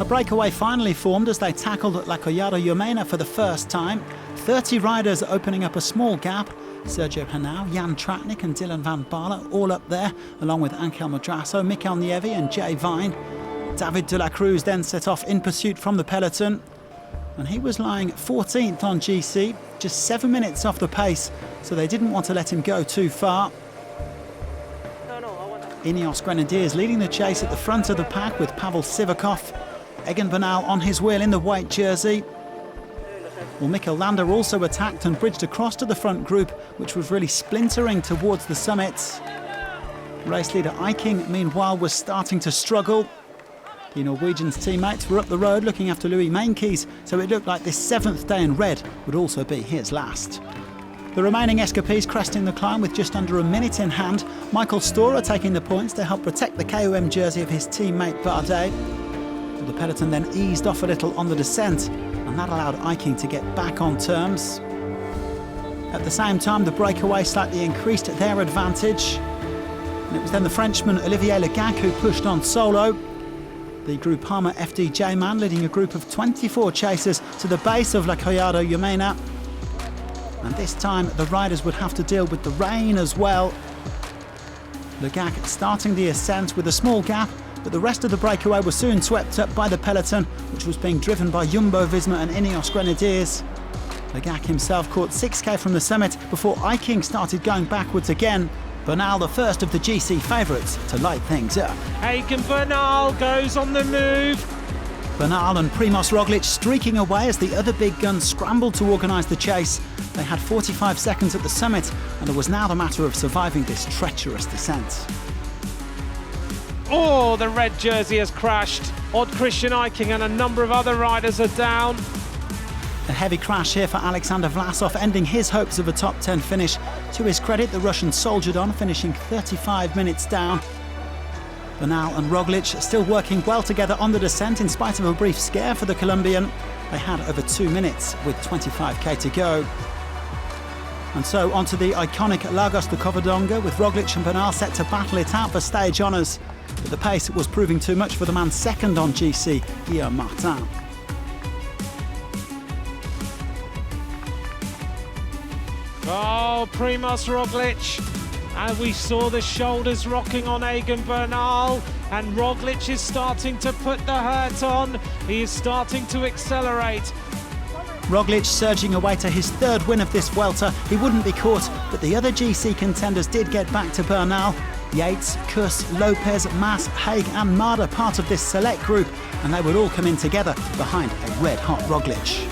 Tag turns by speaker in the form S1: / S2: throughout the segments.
S1: A breakaway finally formed as they tackled La Collada Llimena for the first time. 30 riders opening up a small gap. Sergio Henao, Jan Tratnik and Dylan van Baarle all up there, along with Angel Madrazo, Mikel Nieve and Jay Vine. David de la Cruz then set off in pursuit from the peloton, and he was lying 14th on GC, just 7 minutes off the pace, so they didn't want to let him go too far. Ineos Grenadiers leading the chase at the front of the pack with Pavel Sivakov. Egan Bernal on his wheel in the white jersey. Well, Mikel Landa also attacked and bridged across to the front group, which was really splintering towards the summit. Race leader Eiking, meanwhile, was starting to struggle. The Norwegian's teammates were up the road looking after Louis Meintjes, so it looked like this 7th day in red would also be his last. The remaining escapees cresting the climb with just under a minute in hand. Michael Storer taking the points to help protect the KOM jersey of his teammate Bardet. The peloton then eased off a little on the descent, and that allowed Eiking to get back on terms. At the same time, the breakaway slightly increased their advantage, and it was then the Frenchman Olivier Legac who pushed on solo. The Groupama FDJ man leading a group of 24 chasers to the base of La Collada Llimena. And this time the riders would have to deal with the rain as well. Legac starting the ascent with a small gap, but the rest of the breakaway was soon swept up by the peloton, which was being driven by Jumbo-Visma and Ineos Grenadiers. Legac himself caught 6k from the summit before Eiking started going backwards again. Bernal, the first of the GC favourites to light things up.
S2: Egan Bernal goes on the move.
S1: Bernal and Primoz Roglic streaking away as the other big guns scrambled to organise the chase. They had 45 seconds at the summit, and it was now the matter of surviving this treacherous descent.
S2: Oh, the red jersey has crashed. Odd Christian Eiking and a number of other riders are down.
S1: A heavy crash here for Alexander Vlasov, ending his hopes of a top 10 finish. To his credit, the Russian soldiered on, finishing 35 minutes down. Bernal and Roglic still working well together on the descent in spite of a brief scare for the Colombian. They had over 2 minutes with 25k to go. And so onto the iconic Lagos de Covadonga, with Roglic and Bernal set to battle it out for stage honours. But the pace was proving too much for the man second on GC, Guillaume Martin.
S2: Oh, Primoz Roglic. And we saw the shoulders rocking on Egan Bernal, and Roglic is starting to put the hurt on. He is starting to accelerate.
S1: Roglic surging away to his 3rd win of this Vuelta. He wouldn't be caught, but the other GC contenders did get back to Bernal. Yates, Kuss, Lopez, Mas, Haig and Marder part of this select group, and they would all come in together behind a red-hot Roglic.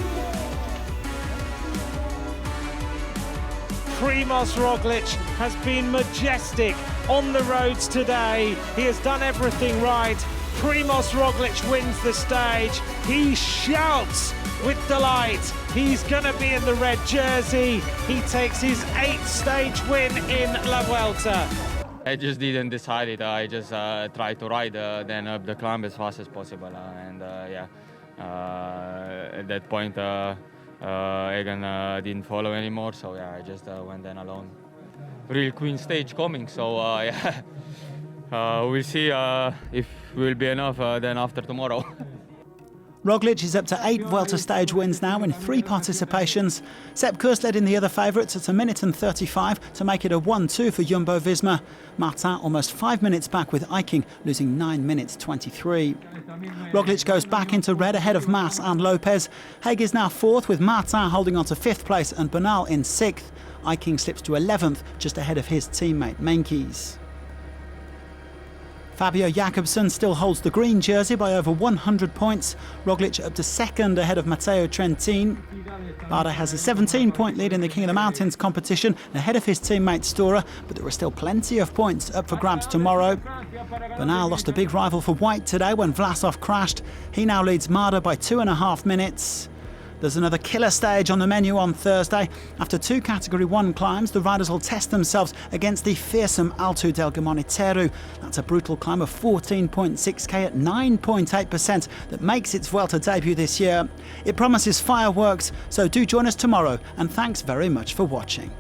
S2: Primoz Roglic has been majestic on the roads today. He has done everything right. Primoz Roglic wins the stage. He shouts with delight. He's going to be in the red jersey. He takes his 8th stage win in La Vuelta.
S3: I just didn't decide it. I just tried to ride then up the climb as fast as possible. At that point, Egan didn't follow anymore, so I just went then alone. Real queen stage coming, so we'll see if we'll be enough then after tomorrow.
S1: Roglic is up to 8 Vuelta stage wins now in 3 participations. Sepp Kuss led in the other favourites at 1 minute and 35 to make it a 1-2 for Jumbo-Visma. Martin almost 5 minutes back with Eiking losing 9 minutes 23. Roglic goes back into red ahead of Mas and Lopez. Haig is now 4th with Martin holding on to 5th place and Bernal in 6th. Eiking slips to 11th just ahead of his teammate Meintjes. Fabio Jakobsen still holds the green jersey by over 100 points. Roglic up to 2nd ahead of Matteo Trentin. Bardet has a 17-point lead in the King of the Mountains competition ahead of his teammate Storer, but there are still plenty of points up for grabs tomorrow. Bernal lost a big rival for white today when Vlasov crashed. He now leads Marder by 2.5 minutes. There's another killer stage on the menu on Thursday. After 2 Category 1 climbs, the riders will test themselves against the fearsome Alto del Gamoniteru. That's a brutal climb of 14.6k at 9.8% that makes its Vuelta debut this year. It promises fireworks, so do join us tomorrow, and thanks very much for watching.